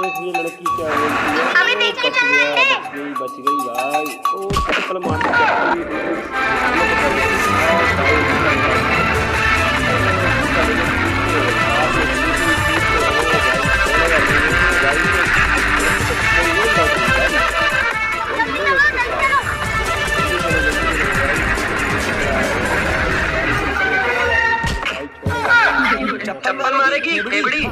ये लड़की क्या बोलती है? हमें देख के चलना है। बच गई भाई। ओ चप्पल मार दी, चप्पल ये जल्दी चलो जल्दी चलो। चप्पल मारेगी बेबड़ी।